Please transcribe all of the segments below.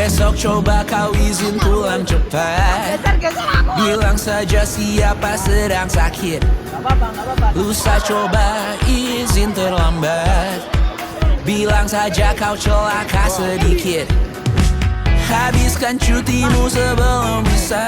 Besok coba kau izin pulang cepat. Bilang saja siapa sedang sakit. Lusa coba izin terlambat. Bilang saja kau celaka sedikit. Habiskan cutimu sebelum bisa.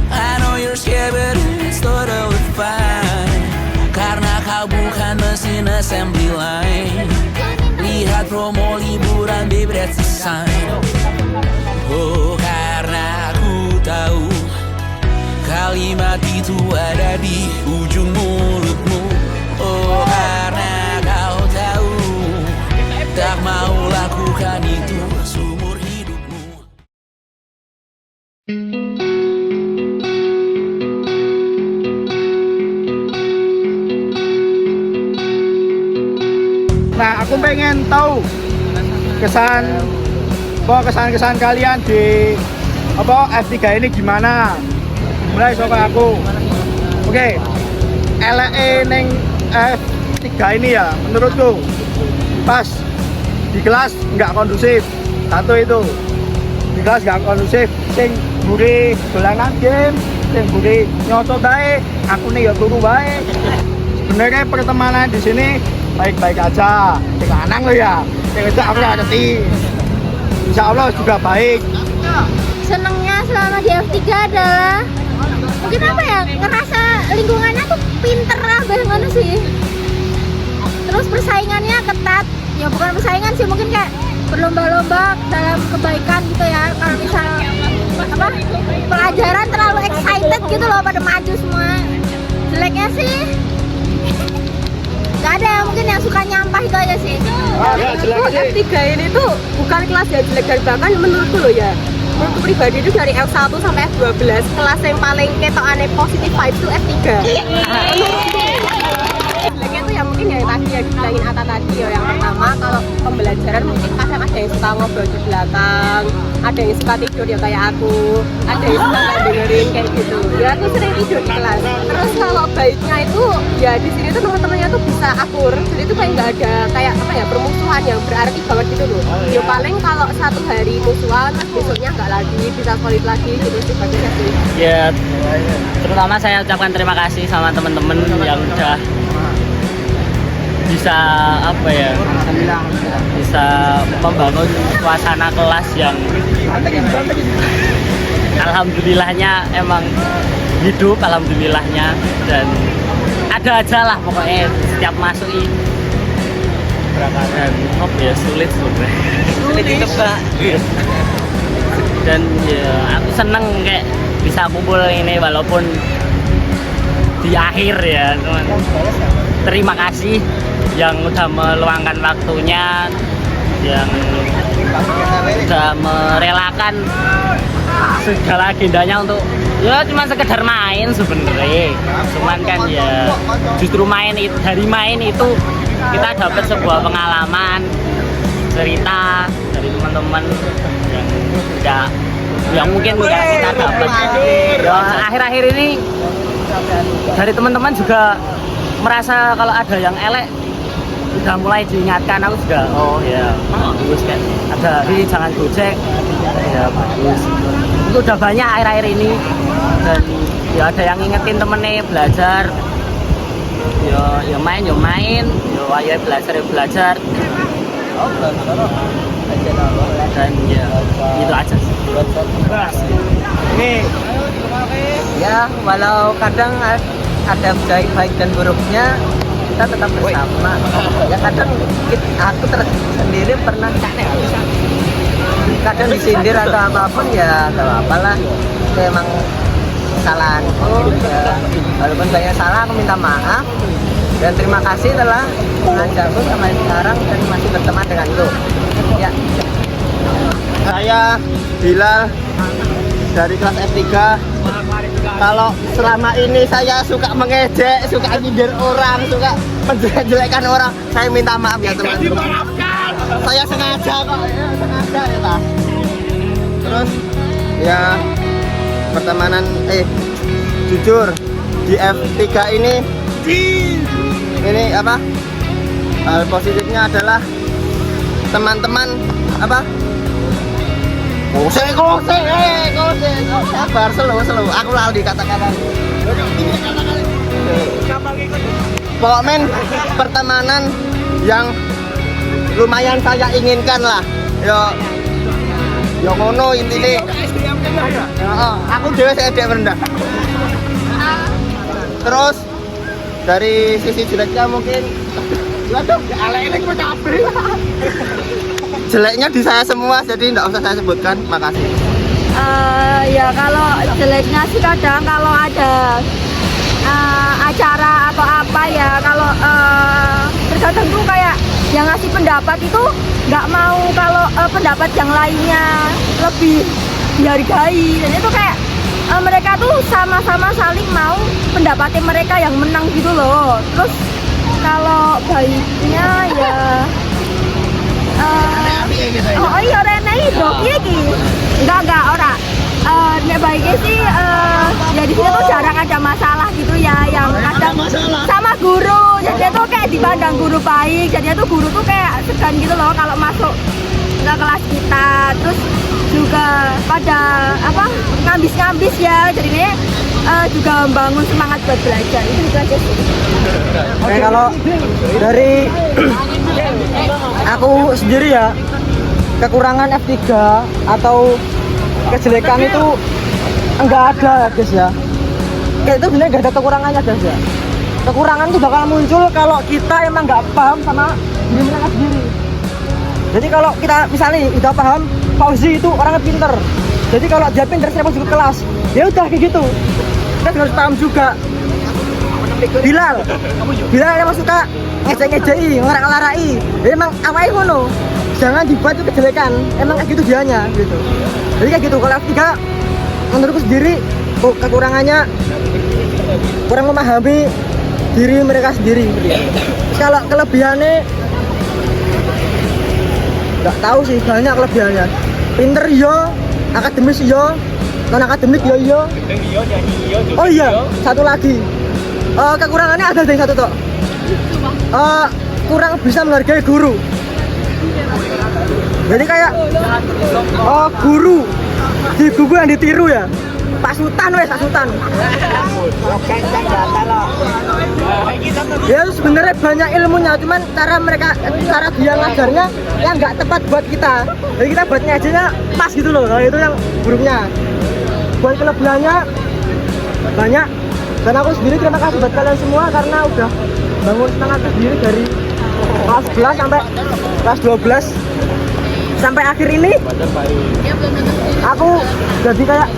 I know you're scared but it's totally fine. Karena kau bukan mesin assembly line. Lihat promo liburan babe, that's the sign. Oh, karena aku tahu kalimat itu ada di ujung mulutmu. Oh, karena kau tahu tak mau lakukan itu seumur hidupmu. Nah, aku pengen tahu kesan kalian di F3 ini gimana? Mulai soal aku. Oke. LE neng F3 ini ya, menurutku pas di kelas nggak kondusif. Satu itu di kelas nggak kondusif. Sing buri dolanan game, sing buri nyoto bae, aku nih ya turu bae. Sebenarnya pertemanan di sini baik-baik aja. Sing lanang lo ya, sing wedok aku nggak ngerti. Insya Allah juga baik. Senengnya selama di F3 adalah mungkin apa ya, ngerasa lingkungannya tuh pinter lah banget sih. Terus persaingannya ketat, ya bukan persaingan sih, mungkin kayak berlomba-lomba dalam kebaikan gitu ya. Kalau misal apa pelajaran terlalu excited gitu loh, pada maju semua. Jeleknya sih nggak ada, mungkin yang suka nyampah itu aja sih. F3 ini tuh bukan kelas yang jelek, dan bahkan menurutku loh ya, menurutku pribadi itu dari F1 sampai F12 kelas yang paling ketokane positif vibes itu F3. Jeleknya tuh ya mungkin ya tadi ya dibilangin Ata tadi ya. Yang pertama, kalau pembelajaran mungkin kadang ada yang suka ngobrol di belakang, ada yang suka tidur ya kayak aku, ada yang suka dengerin kayak gitu. Ya aku sering tidur di kelas. Terus kalau baiknya itu ya di sini tuh teman-temannya tuh bisa akur, jadi itu kayak nggak ada kayak apa ya permusuhan yang berarti banget gitu loh. Ya paling kalau satu hari musuhan, besoknya nggak lagi, bisa solid lagi gitu sih bagusnya sih. Ya, terutama saya ucapkan terima kasih sama teman-teman yang udah bisa apa ya, bisa membangun suasana kelas yang alhamdulillahnya emang hidup, alhamdulillahnya, dan ada aja lah pokoknya setiap masuk ini. Dan ya sulit ditebak. Dan ya aku seneng kayak bisa kumpul ini walaupun di akhir ya teman. Terima kasih yang udah meluangkan waktunya, yang udah merelakan segala agendanya untuk ya cuma sekedar main sebenarnya. Cuman kan ya justru dari main itu kita dapat sebuah pengalaman, cerita dari teman-teman yang mungkin nggak kita dapat. Ya, akhir-akhir ini dari teman-teman juga merasa kalau ada yang elek udah mulai diingatkan. Aku juga oh ya bagus kan, ada ini jangan gojek ya, bagus. Itu udah banyak akhir-akhir ini, dan ya ada yang ngingetin temennya belajar, ya main, ya belajar, dan ya itu aja sih. Ini Ya, walau kadang ada baik dan buruknya, kita tetap bersama. Ya kadang aku sendiri pernah kadang disindir atau apapun ya gak apa-apa lah. Itu emang kesalahanku ya. Walaupun banyak salah, aku minta maaf. Dan terima kasih telah mengajakku sampai sekarang dan masih berteman denganku. Ya. saya Bilal dari kelas F3. Kalau selama ini saya suka mengejek, suka nyindir orang, suka menjelek-jelekan orang, saya minta maaf ya teman-teman. Saya sengaja kok, ya, sengaja ya Pak. Terus ya pertemanan jujur di F3 ini apa? Hal positifnya adalah teman-teman apa? Sabar, slow. Aku lali kata-kata. Pokoknya pertemanan yang lumayan saya inginkan lah. Yo ngono intine. Aku dhewe SDM rendah. Terus dari sisi jeleknya mungkin jeleknya di saya semua, jadi enggak usah saya sebutkan. Makasih. Ya kalau jeleknya sih kadang kalau ada acara atau apa ya, kalau tergantung tuh kayak yang ngasih pendapat itu nggak mau kalau pendapat yang lainnya lebih dihargai, dan itu kayak mereka tuh sama-sama saling mau pendapatnya mereka yang menang gitu loh. Terus kalau baiknya ya oh iya Rene itu iki enggak ora nek baiknya sih ya di sini tuh jarang ada masalah gitu ya, yang kadang sama guru, jadi tuh kayak dipandang guru baik, jadi tuh guru tuh kayak segan gitu loh kalau masuk ke kelas kita. Terus juga pada apa ngabis ya, jadi ini juga membangun semangat buat belajar. Itu aja sih. Oke, kalau dari aku sendiri ya, kekurangan F3 atau kejelekan itu enggak ada guys ya. Kayak itu bener enggak ada kekurangannya guys ya. Kekurangan itu bakal muncul kalau kita emang nggak paham sama diri mereka sendiri. Jadi kalau kita misalnya udah paham Fauzi itu orangnya pinter, jadi kalau dia pinter saya masuk ke kelas, ya udah kayak gitu. Kita harus paham juga. Bilal yang suka ngejek-ngejeki, ngelarang-larai, emang awalnya ngono. Jangan dibuat itu kejelekan, emang kayak gitu dianya gitu. Jadi kayak gitu. Kalau F3 menurutku sendiri kekurangannya kurang memahami diri mereka sendiri. Kalau kelebihannya nggak tahu sih, banyak kelebihannya. Pinter yo, akademis yo, non akademik yo. Oh iya, satu lagi. Kekurangannya ada yang satu toh. Kurang bisa menghargai guru. Jadi kayak guru di buku yang ditiru ya. Pak Sultan. Ya sebenarnya banyak ilmunya, cuman cara dia ngajarnya yang nggak tepat buat kita. Jadi kita buat ngajanya pas gitu loh. Kalau itu yang buruknya. Buat kelebihannya banyak. Dan aku sendiri terima kasih buat kalian semua karena udah bangun semangat sendiri dari kelas 11 sampai kelas 12 sampai akhir ini. Aku jadi kayak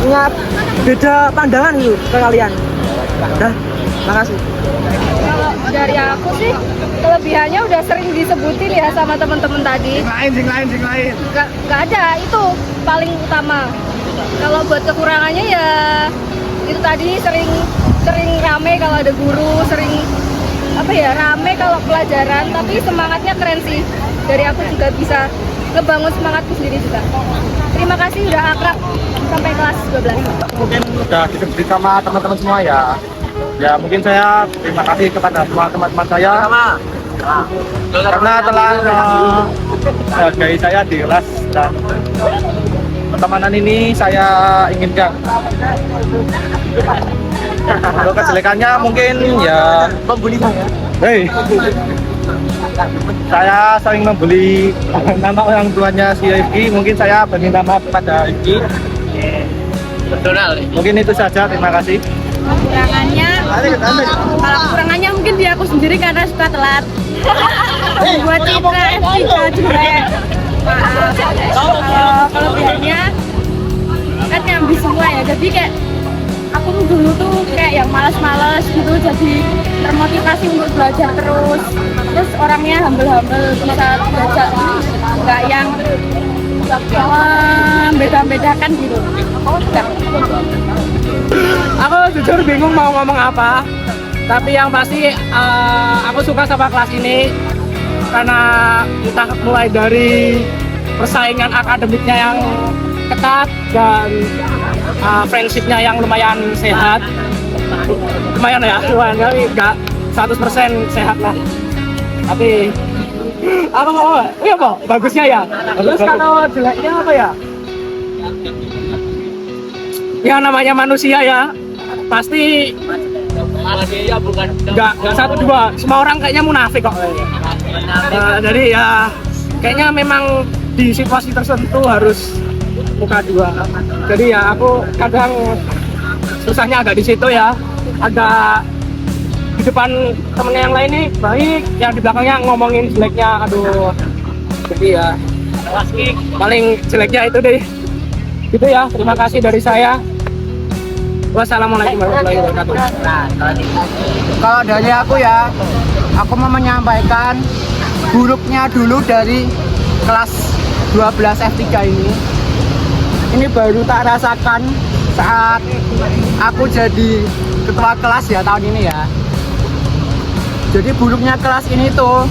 punya beda pandangan gitu ke kalian. Dah, makasih. Kalau dari aku sih kelebihannya udah sering disebutin ya sama teman-teman tadi. Sing lain. Nggak ada, itu paling utama. Kalau buat kekurangannya ya itu tadi sering rame kalau ada guru, sering rame kalau pelajaran, tapi semangatnya keren sih. Dari aku juga bisa ngebangun semangatku sendiri juga. Terima kasih udah akrab sampai kelas 12. Mungkin udah disebut sama teman-teman semua ya. Ya mungkin saya terima kasih kepada semua teman-teman saya karena telah menghargai saya di kelas, dan pertemanan ini saya inginkan. Kalau kejelekannya mungkin ya membuli saya. Saya sering membuli nama orang tuanya si Rifki. Mungkin saya berminta maaf kepada Rifki. Mungkin itu saja, terima kasih. Kekurangannya mungkin di aku sendiri karena suka telat. Buat Citra F3 juga. Kelebihannya kan nyambi semua ya, jadi kayak aku dulu tuh kayak yang malas-malas gitu, jadi termotivasi untuk belajar terus orangnya humble bisa belajar, nggak yang beda-bedakan gitu. Aku jujur bingung mau ngomong apa, tapi yang pasti aku suka sama kelas ini karena entah mulai dari persaingan akademiknya yang ketat dan friendshipnya yang lumayan sehat. Lumayan tapi nggak 100% sehat lah. Tapi apa? Bagusnya ya. Terus kalau jeleknya apa ya? Ya namanya manusia ya, pasti nggak satu dua, semua orang kayaknya munafik kok. Jadi ya kayaknya memang di situasi tertentu harus muka dua. Jadi ya aku kadang susahnya agak di situ ya, agak di depan temennya yang lain nih baik, yang di belakangnya ngomongin jeleknya, aduh. Jadi ya paling jeleknya itu deh. Gitu ya, terima kasih dari saya. Wassalamualaikum warahmatullahi wabarakatuh. Kalau dari aku ya, aku mau menyampaikan buruknya dulu dari kelas 12 F3 ini. Ini baru tak rasakan saat aku jadi ketua kelas ya tahun ini ya. Jadi buruknya kelas ini tuh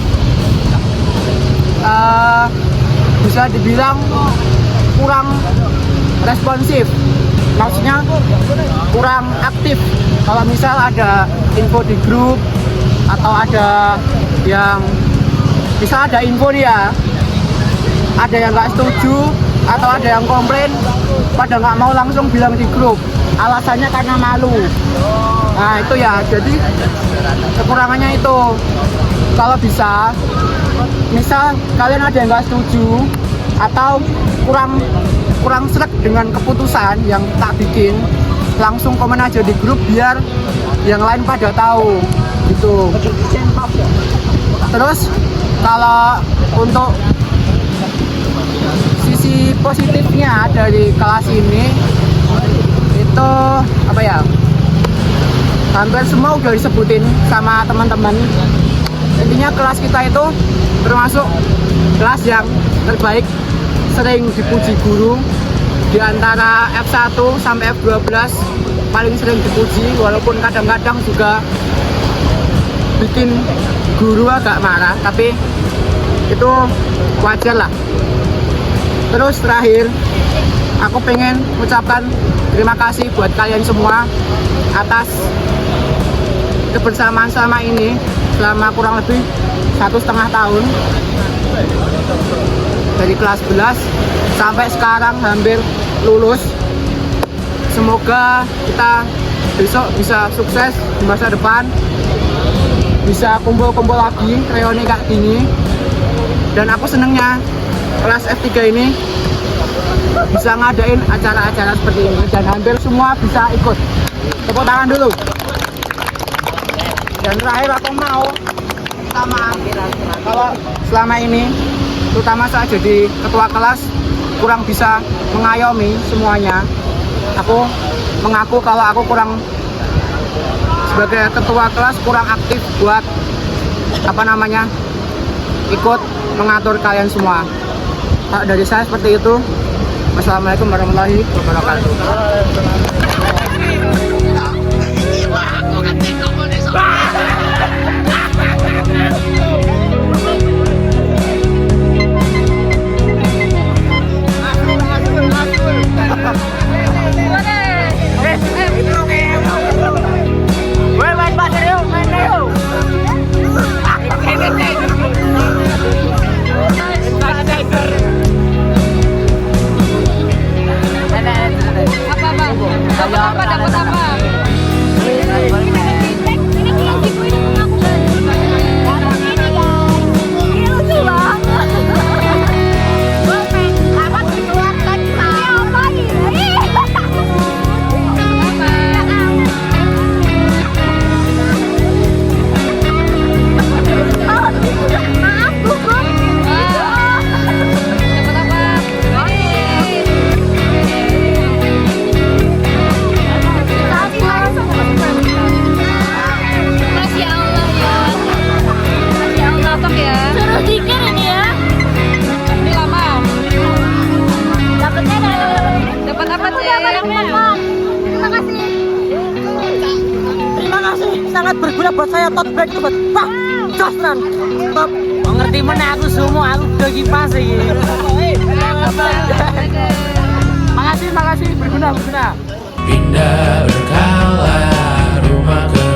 bisa dibilang kurang responsif, maksudnya kurang aktif. Kalau misal ada info di grup atau ada yang misal ada info nih ya, ada yang nggak setuju atau ada yang komplain, pada nggak mau langsung bilang di grup, alasannya karena malu. Nah itu ya, jadi kekurangannya itu. Kalau bisa, misal kalian ada yang nggak setuju atau kurang sreg dengan keputusan yang tak bikin, langsung komen aja di grup biar yang lain pada tahu gitu. Terus kalau untuk sisi positifnya dari kelas ini itu apa ya, hampir semua udah disebutin sama teman-teman. Intinya kelas kita itu termasuk kelas yang terbaik, sering dipuji guru. Di antara F1 sampai F12 paling sering dipuji, walaupun kadang-kadang juga bikin guru agak marah, tapi itu wajar lah. Terus terakhir, aku pengen ucapkan terima kasih buat kalian semua atas kebersamaan selama ini, selama kurang lebih 1,5 tahun dari kelas 11 sampai sekarang hampir lulus. Semoga kita besok bisa sukses di masa depan, bisa kumpul-kumpul lagi reuni kayak gini. Dan aku senengnya kelas F3 ini bisa ngadain acara-acara seperti ini dan hampir semua bisa ikut. Tepuk tangan dulu. Dan terakhir aku mau minta maaf kalau selama ini, terutama saat jadi ketua kelas, kurang bisa mengayomi semuanya. Aku mengaku kalau aku kurang, sebagai ketua kelas kurang aktif buat ikut mengatur kalian semua. Dari saya seperti itu. Wassalamualaikum warahmatullahi wabarakatuh. Sangat berguna buat saya, tote bag itu buat Josran. Top. Ngerti mana aku semua, aku udah kipas sih. Makasih, berguna. Pindah berkala rumah ke